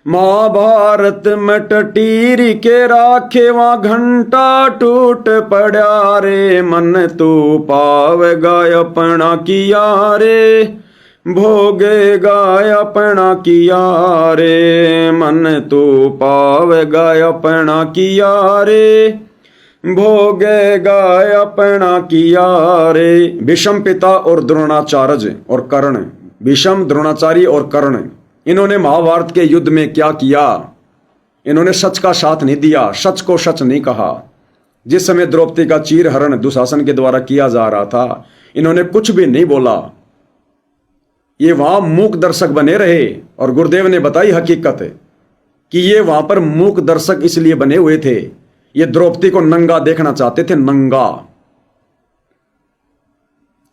महाभारत में टटीरी के राखे वहां घंटा टूट पड़ा रे, मन तू पावेगा अपना किया रे, भोगेगा अपना किया रे, मन तू पावेगा अपना किया रे, भोगेगा अपना किया रे। भीष्म पिता और द्रोणाचार्य और कर्ण, भीष्म द्रोणाचार्य और कर्ण इन्होंने महाभारत के युद्ध में क्या किया? इन्होंने सच का साथ नहीं दिया, सच को सच नहीं कहा। जिस समय द्रौपदी का चीरहरण दुशासन के द्वारा किया जा रहा था, इन्होंने कुछ भी नहीं बोला। ये वहां मूक दर्शक बने रहे। और गुरुदेव ने बताई हकीकत कि ये वहां पर मूक दर्शक इसलिए बने हुए थे, ये द्रौपदी को नंगा देखना चाहते थे, नंगा।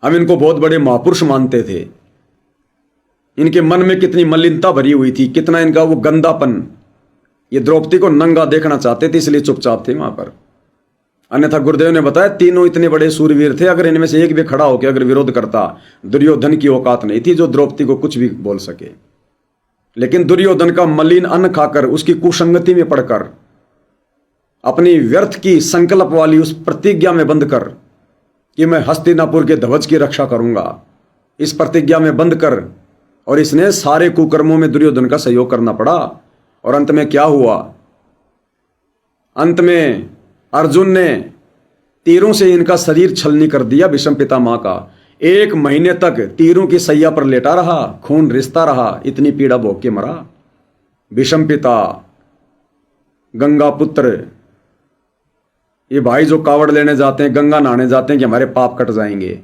हम इनको बहुत बड़े महापुरुष मानते थे। इनके मन में कितनी मलिनता भरी हुई थी, कितना इनका वो गंदापन। ये द्रौपदी को नंगा देखना चाहते थे, इसलिए चुपचाप थे वहां पर। अन्यथा गुरुदेव ने बताया तीनों इतने बड़े सूरवीर थे, अगर इनमें से एक भी खड़ा होकर अगर विरोध करता, दुर्योधन की औकात नहीं थी जो द्रौपदी को कुछ भी बोल सके। लेकिन दुर्योधन का मलिन अन्न खाकर, उसकी कुसंगति में पड़कर, अपनी व्यर्थ की संकल्प वाली उस प्रतिज्ञा में बंध कर कि मैं हस्तिनापुर के ध्वज की रक्षा करूंगा, इस प्रतिज्ञा में बंध कर, और इसने सारे कुकर्मों में दुर्योधन का सहयोग करना पड़ा। और अंत में क्या हुआ? अंत में अर्जुन ने तीरों से इनका शरीर छलनी कर दिया। भीष्म पितामह का 1 महीने तक तीरों की सैया पर लेटा रहा, खून रिसता रहा, इतनी पीड़ा भोग के मरा। भीष्म पिता, गंगा पुत्र, ये भाई जो कावड़ लेने जाते हैं, गंगा नहाने जाते हैं कि हमारे पाप कट जाएंगे,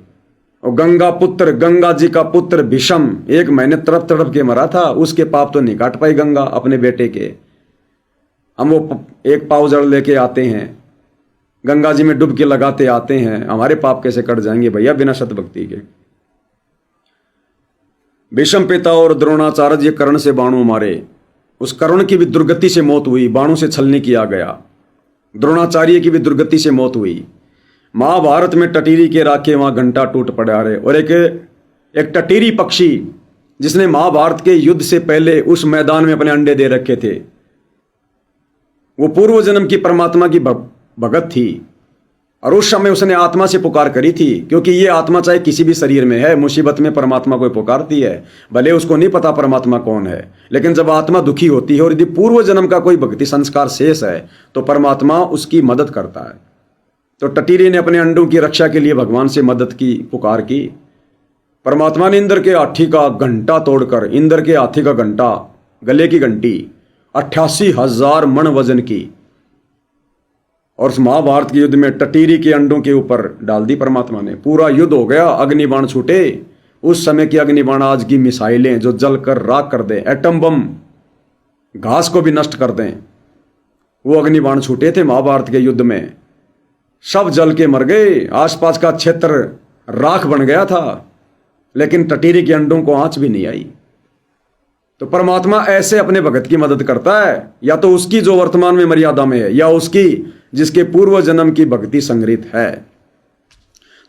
और गंगा पुत्र, गंगा जी का पुत्र भीष्म 1 महीने तड़प तड़प के मरा था। उसके पाप तो नहीं काट पाई गंगा अपने बेटे के। हम वो एक पाव जड़ लेके आते हैं, गंगा जी में डुबकी लगाते आते हैं, हमारे पाप कैसे कट जाएंगे भैया बिना सतभक्ति के? भीष्म पिता और द्रोणाचार्य जी कर्ण से बाणों मारे। उस कर्ण की भी दुर्गति से मौत हुई, बाणों से छलनी किया गया। द्रोणाचार्य की भी दुर्गति से मौत हुई। महाभारत में टटीरी के राखे वहां घंटा टूट पड़ा रहे। और एक टटीरी पक्षी जिसने महाभारत के युद्ध से पहले उस मैदान में अपने अंडे दे रखे थे, वो पूर्व जन्म की परमात्मा की भगत थी। और उस समय उसने आत्मा से पुकार करी थी, क्योंकि ये आत्मा चाहे किसी भी शरीर में है, मुसीबत में परमात्मा को पुकारती है। भले उसको नहीं पता परमात्मा कौन है, लेकिन जब आत्मा दुखी होती है और यदि पूर्व जन्म का कोई भक्ति संस्कार शेष है तो परमात्मा उसकी मदद करता है। तो टटीरी ने अपने अंडों की रक्षा के लिए भगवान से मदद की, पुकार की। परमात्मा ने इंद्र के हाथी का घंटा तोड़कर, इंद्र के हाथी का घंटा, गले की घंटी 88,000 मण वजन की, और उस महाभारत के युद्ध में टटीरी के अंडों के ऊपर डाल दी परमात्मा ने। पूरा युद्ध हो गया, अग्निबाण छूटे। उस समय की अग्निबाण आज की मिसाइलें जो जलकर राख कर दें, एटम बम घास को भी नष्ट कर दें, वो अग्निबाण छूटे थे महाभारत के युद्ध में। सब जल के मर गए, आसपास का क्षेत्र राख बन गया था, लेकिन टटीरी के अंडों को आंच भी नहीं आई। तो परमात्मा ऐसे अपने भगत की मदद करता है, या तो उसकी जो वर्तमान में मर्यादा में है, या उसकी जिसके पूर्व जन्म की भक्ति संग्रहित है।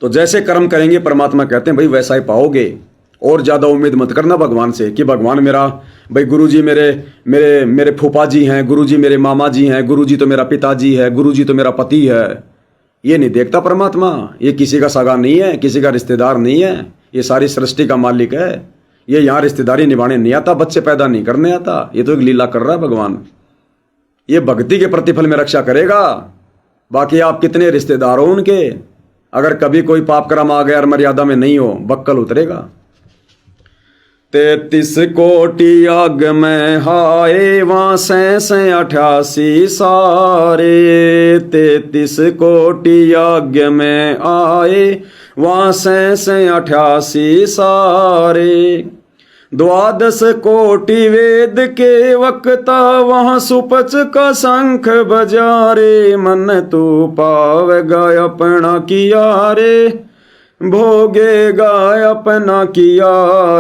तो जैसे कर्म करेंगे परमात्मा कहते हैं भाई वैसा ही पाओगे। और ज्यादा उम्मीद मत करना भगवान से कि भगवान मेरा, भाई गुरुजी मेरे मेरे मेरे फूफा जी हैं, गुरुजी मेरे मामा जी हैं, गुरुजी तो मेरा पिताजी है, गुरुजी तो मेरा पति है। ये नहीं देखता परमात्मा। ये किसी का सगा नहीं है, किसी का रिश्तेदार नहीं है, ये सारी सृष्टि का मालिक है। ये यहाँ रिश्तेदारी निभाने नहीं आता, बच्चे पैदा नहीं करने आता। ये तो एक लीला कर रहा है भगवान। ये भक्ति के प्रतिफल में रक्षा करेगा। बाकी आप कितने रिश्तेदार हो उनके, अगर कभी कोई पाप कर्म आ गया और मर्यादा में नहीं हो, बक्कल उतरेगा। 33 कोटि यज्ञ में हाय वासे 88 सारे। 33 कोटि यज्ञ में आए वासे 88 सारे। 12 कोटि वेद के वक्ता वहाँ सुपच का शंख बजारे। मन तू पावेगा अपना किया रे, भोगेगा अपना किया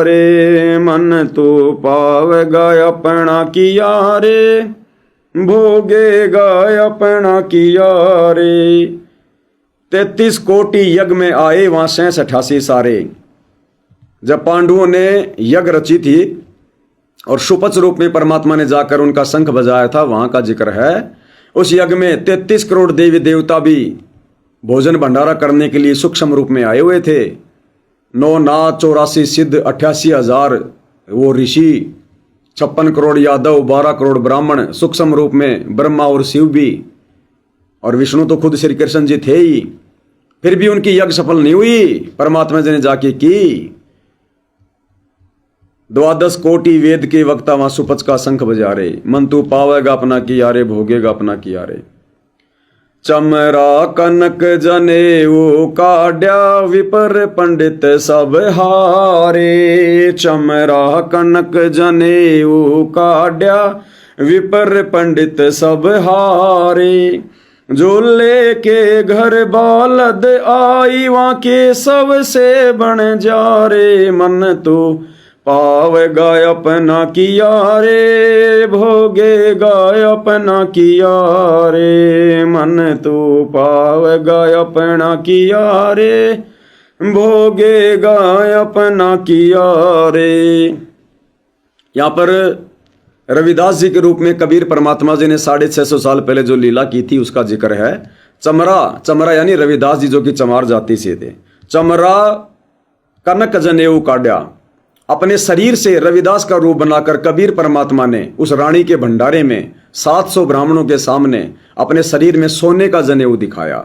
रे। मन तू पावेगा अपना किया रे, भोगेगा अपना किया रे। 33 कोटि यज्ञ में आए वहां 88 सारे। जब पांडवों ने यज्ञ रची थी और सुपच रूप में परमात्मा ने जाकर उनका शंख बजाया था, वहां का जिक्र है। उस यज्ञ में 33 करोड़ देवी देवता भी भोजन भंडारा करने के लिए सूक्ष्म रूप में आए हुए थे। 9 नाथ 84 सिद्ध 88,000 वो ऋषि, 56 करोड़ यादव, 12 करोड़ ब्राह्मण, सूक्ष्म रूप में ब्रह्मा और शिव भी, और विष्णु तो खुद श्री कृष्ण जी थे ही। फिर भी उनकी यज्ञ सफल नहीं हुई, परमात्मा जी ने जाके की। द्वादश कोटि वेद के वक्ता वहां सुपच का शंख बजा रे। मन तू पावेगा अपना किया रे, भोगेगा अपना किया रे। चमरा कनक जनेऊ काड्या, विपर पंडित सब हारे। चमरा कनक जनेऊ काड्या, विपर पंडित सब हारे। जो लेके घर बालद आई, वहां के सबसे बन जा रे। मन तो पावेगा अपना किया रे, भोगेगा अपना किया रे। मन तो पावेगा अपना किया रे, भोगेगा अपना किया रे। यहां पर रविदास जी के रूप में कबीर परमात्मा जी ने 650 साल पहले जो लीला की थी उसका जिक्र है। चमरा, चमरा यानी रविदास जी जो कि चमार जाति से थे। चमरा कनक जनेऊ काड्या, अपने शरीर से रविदास का रूप बनाकर कबीर परमात्मा ने उस रानी के भंडारे में 700 ब्राह्मणों के सामने अपने शरीर में सोने का जनेऊ दिखाया।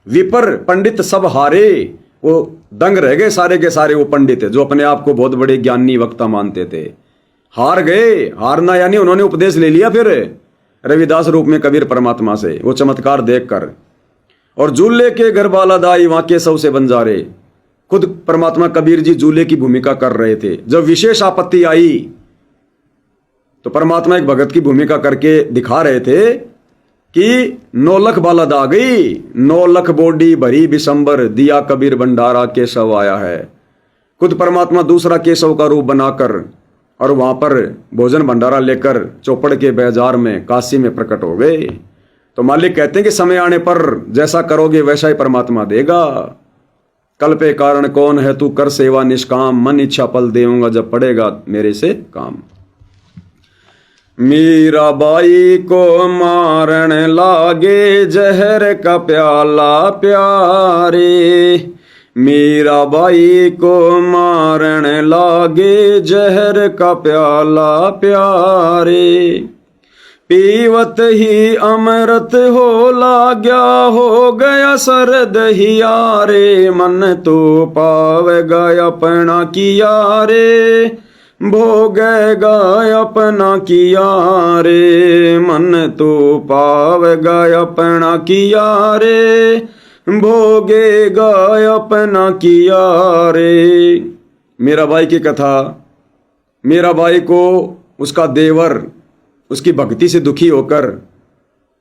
विपर पंडित सब हारे, वो दंग रह गए सारे के सारे। वो पंडित जो अपने आप को बहुत बड़े ज्ञानी वक्ता मानते थे, हार गए। हारना यानी उन्होंने उपदेश ले लिया फिर रविदास रूप में कबीर परमात्मा से, वो चमत्कार देखकर। और जूले के घर बाला दाई, वहां के सौ से बंजारे। खुद परमात्मा कबीर जी जूले की भूमिका कर रहे थे। जब विशेष आपत्ति आई तो परमात्मा एक भगत की भूमिका करके दिखा रहे थे कि 9 लख बाला दा गई, 9 लख बोडी भरी बिशंबर, दिया कबीर भंडारा केशव आया है। खुद परमात्मा दूसरा केशव का रूप बनाकर और वहां पर भोजन भंडारा लेकर चौपड़ के बाजार में काशी में प्रकट हो गए। तो मालिक कहते हैं कि समय आने पर जैसा करोगे वैसा ही परमात्मा देगा। कल पे कारण कौन है, तू कर सेवा निष्काम, मन इच्छा फल देऊंगा जब पड़ेगा मेरे से काम। मीराबाई को मारन लागे, जहर का प्याला प्यारे। मीराबाई को मारन लागे, जहर का प्याला प्यारे। पीवत ही अमृत हो लाग्या, हो गया सरद हिया रे। मन तो पावेगा अपना किया रे, भोगेगा अपना किया रे। मन तो पावेगा अपना किया रे, भोगेगा अपना किया रे। मीराबाई की कथा। मीराबाई को उसका देवर उसकी भक्ति से दुखी होकर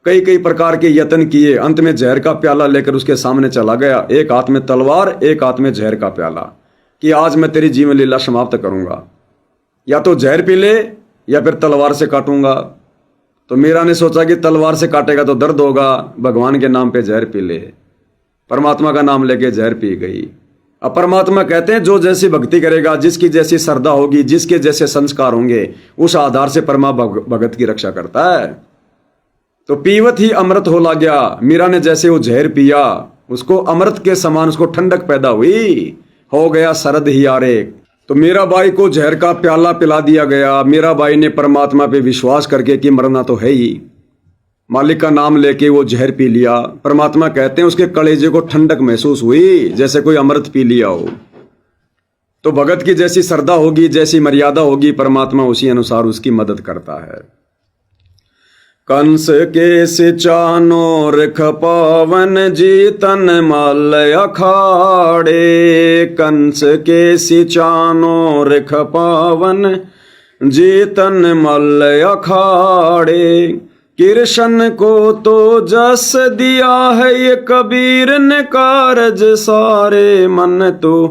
कई कई प्रकार के यत्न किए। अंत में जहर का प्याला लेकर उसके सामने चला गया, एक हाथ में तलवार एक हाथ में जहर का प्याला, कि आज मैं तेरी जीवन लीला समाप्त करूंगा, या तो जहर पी ले या फिर तलवार से काटूंगा। तो मीरा ने सोचा कि तलवार से काटेगा तो दर्द होगा, भगवान के नाम पे जहर पी ले। परमात्मा का नाम लेके जहर पी गई। अब परमात्मा कहते हैं जो जैसी भक्ति करेगा, जिसकी जैसी श्रद्धा होगी, जिसके जैसे संस्कार होंगे, उस आधार से परमा भगत की रक्षा करता है। तो पीवत ही अमृत हो ला गया। मीरा ने जैसे वो जहर पिया, उसको अमृत के समान उसको ठंडक पैदा हुई, हो गया सरद ही आरे। तो मीराबाई को जहर का प्याला पिला दिया गया। मीराबाई ने परमात्मा पे विश्वास करके कि मरना तो है ही, मालिक का नाम लेके वो जहर पी लिया। परमात्मा कहते हैं उसके कलेजे को ठंडक महसूस हुई, जैसे कोई अमृत पी लिया हो। तो भगत की जैसी श्रद्धा होगी, जैसी मर्यादा होगी, परमात्मा उसी अनुसार उसकी मदद करता है। कंस के सिचानोर खपावन, जीतन मल अखाड़े। कंस के सिचानोर खपावन, जीतन मल अखाड़े। कृष्ण को तो जस दिया है ये कबीर ने कारज सारे। मन तो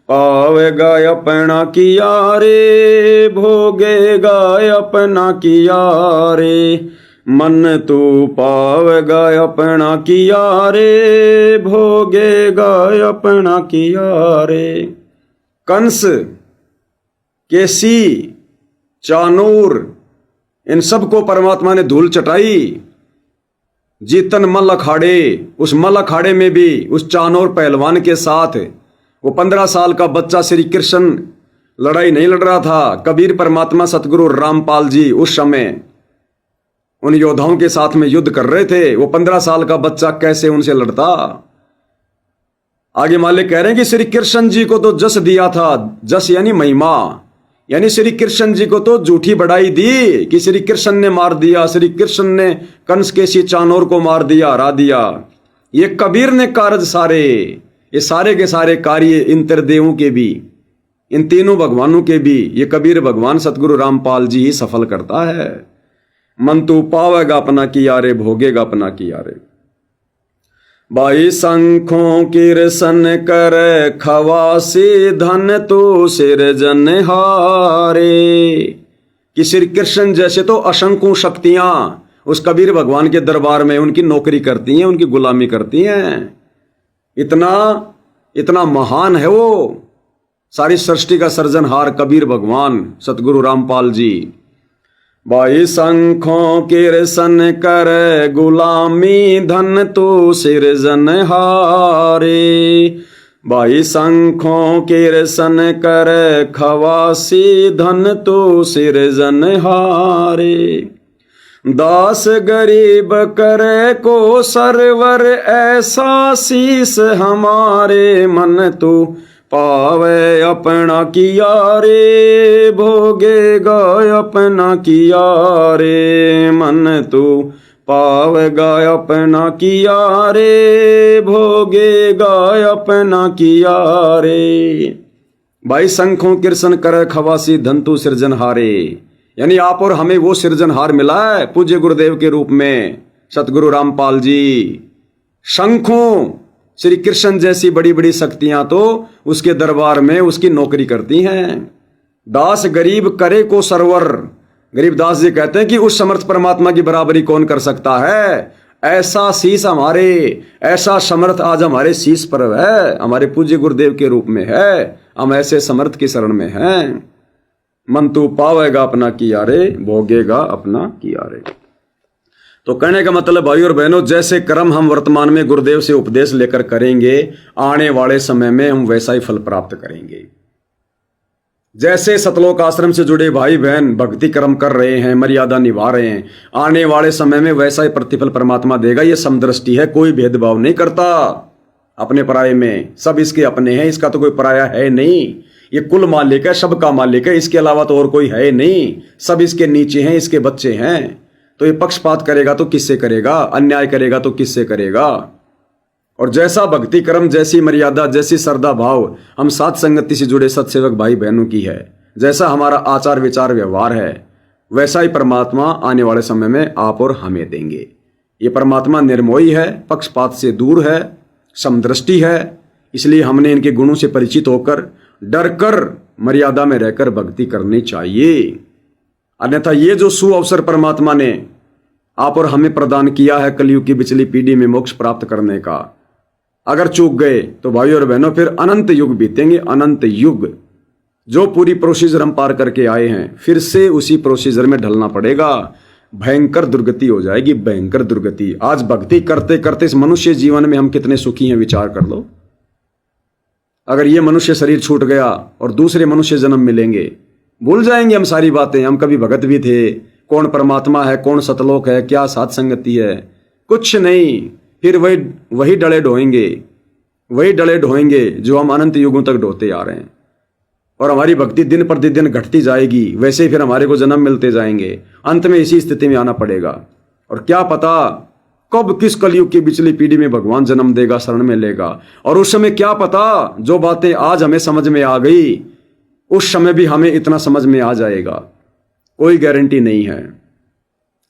पावेगा अपना किया रे, भोगेगा अपना किया रे। मन तो पावेगा अपना किया रे, भोगेगा अपना किया रे। कंस, केसी, चानूर, इन सबको परमात्मा ने धूल चटाई। जीतन मल अखाड़े, उस मल अखाड़े में भी उस चानोर पहलवान के साथ वो 15 साल का बच्चा श्री कृष्ण लड़ाई नहीं लड़ रहा था। कबीर परमात्मा सतगुरु रामपाल जी उस समय उन योद्धाओं के साथ में युद्ध कर रहे थे। वो 15 साल का बच्चा कैसे उनसे लड़ता। आगे मालिक कह रहे हैं कि श्री कृष्ण जी को तो जस दिया था, जस यानी महिमा, यानी श्री कृष्ण जी को तो झूठी बढ़ाई दी कि श्री कृष्ण ने मार दिया, श्री कृष्ण ने कंस के सी चानोर को मार दिया, हरा दिया। ये कबीर ने कारज सारे, ये सारे के सारे कार्य इन त्रिदेवों के भी, इन तीनों भगवानों के भी ये कबीर भगवान सतगुरु रामपाल जी ही सफल करता है। मन तू पावेगा अपना किया रे, भोगेगा अपना किया रे। भाई शंखों की रसन कर खवासी, धन तो सिरजनहारे। कि श्री कृष्ण जैसे तो असंख्यों शक्तियां उस कबीर भगवान के दरबार में उनकी नौकरी करती हैं, उनकी गुलामी करती हैं। इतना इतना महान है वो, सारी सृष्टि का सृजनहार कबीर भगवान सतगुरु रामपाल जी। भाई शंखों की रसन कर गुलामी, धन तो सिरजनहारे। भाई शंखों की रसन कर खवासी, धन तो सिरजनहारे। दास गरीब करे को सरवर, ऐसा शीस हमारे। मन तू पावे अपना किया रे, भोगेगा अपना किया रे। मन तू पावेगा अपना किया रे, भोगेगा अपना किया रे। भाई शंखों कीर्तन कर खवासी, धन तू सिरजनहारे। यानी आप और हमें वो सिरजनहार मिला है पूज्य गुरुदेव के रूप में सतगुरु रामपाल जी। शंखों श्री कृष्ण जैसी बड़ी बड़ी शक्तियां तो उसके दरबार में उसकी नौकरी करती हैं। दास गरीब करे को सरवर। गरीबदास जी कहते हैं कि उस समर्थ परमात्मा की बराबरी कौन कर सकता है। ऐसा शीश हमारे, ऐसा समर्थ आज हमारे शीश पर है, हमारे पूज्य गुरुदेव के रूप में है। हम ऐसे समर्थ की शरण में हैं। मन तू पावेगा अपना किया रे, भोगेगा अपना किया रे। तो कहने का मतलब भाई और बहनों, जैसे कर्म हम वर्तमान में गुरुदेव से उपदेश लेकर करेंगे, आने वाले समय में हम वैसा ही फल प्राप्त करेंगे। जैसे सतलोक आश्रम से जुड़े भाई बहन भक्ति कर्म कर रहे हैं, मर्यादा निभा रहे हैं, आने वाले समय में वैसा ही प्रतिफल परमात्मा देगा। ये समदृष्टि है, कोई भेदभाव नहीं करता अपने पराये में। सब इसके अपने हैं, इसका तो कोई पराया है नहीं। ये कुल मालिक है, सबका मालिक है, इसके अलावा तो और कोई है नहीं। सब इसके नीचे हैं, इसके बच्चे हैं। तो ये पक्षपात करेगा तो किससे करेगा, अन्याय करेगा तो किससे करेगा। और जैसा भक्ति कर्म, जैसी मर्यादा, जैसी श्रद्धा भाव हम साथ संगति से जुड़े सत्सेवक भाई बहनों की है, जैसा हमारा आचार विचार व्यवहार है, वैसा ही परमात्मा आने वाले समय में आप और हमें देंगे। ये परमात्मा निर्मोही है, पक्षपात से दूर है, समदृष्टि है। इसलिए हमने इनके गुणों से परिचित होकर, डरकर, मर्यादा में रहकर भक्ति करनी चाहिए। अन्यथा ये जो सुअवसर परमात्मा ने आप और हमें प्रदान किया है कलयुग की बिचली पीढ़ी में मोक्ष प्राप्त करने का, अगर चूक गए तो भाई और बहनों फिर अनंत युग बीतेंगे। अनंत युग जो पूरी प्रोसीजर हम पार करके आए हैं, फिर से उसी प्रोसीजर में ढलना पड़ेगा। भयंकर दुर्गति हो जाएगी, भयंकर दुर्गति। आज भक्ति करते करते इस मनुष्य जीवन में हम कितने सुखी हैं, विचार कर लो। अगर ये मनुष्य शरीर छूट गया और दूसरे मनुष्य जन्म मिलेंगे, भूल जाएंगे हम सारी बातें। हम कभी भगत भी थे, कौन परमात्मा है, कौन सतलोक है, क्या साथ संगति है, कुछ नहीं। फिर वही डले ढोएंगे जो हम अनंत युगों तक ढोते आ रहे हैं। और हमारी भक्ति दिन प्रतिदिन घटती जाएगी, वैसे ही फिर हमारे को जन्म मिलते जाएंगे। अंत में इसी स्थिति में आना पड़ेगा। और क्या पता कब किस कलयुग की बिचली पीढ़ी में भगवान जन्म देगा, शरण में लेगा। और उस समय क्या पता, जो बातें आज हमें समझ में आ गई, उस समय भी हमें इतना समझ में आ जाएगा, कोई गारंटी नहीं है।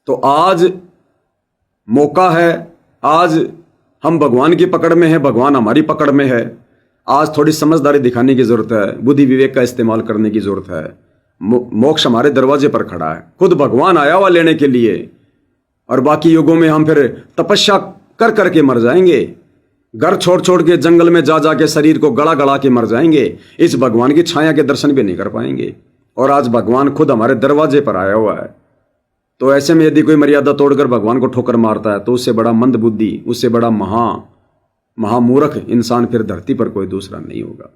तो आज मौका है, आज हम भगवान की पकड़ में हैं, भगवान हमारी पकड़ में है। आज थोड़ी समझदारी दिखाने की जरूरत है, बुद्धि विवेक का इस्तेमाल करने की जरूरत है। मोक्ष हमारे दरवाजे पर खड़ा है, खुद भगवान आया हुआ लेने के लिए। और बाकी युगों में हम फिर तपस्या कर करके मर जाएंगे, घर छोड़ छोड़ के जंगल में जा जाके शरीर को गड़ा गड़ा के मर जाएंगे। इस भगवान की छाया के दर्शन भी नहीं कर पाएंगे। और आज भगवान खुद हमारे दरवाजे पर आया हुआ है। तो ऐसे में यदि कोई मर्यादा तोड़कर भगवान को ठोकर मारता है, तो उससे बड़ा मंद बुद्धि, उससे बड़ा महामूर्ख इंसान फिर धरती पर कोई दूसरा नहीं होगा।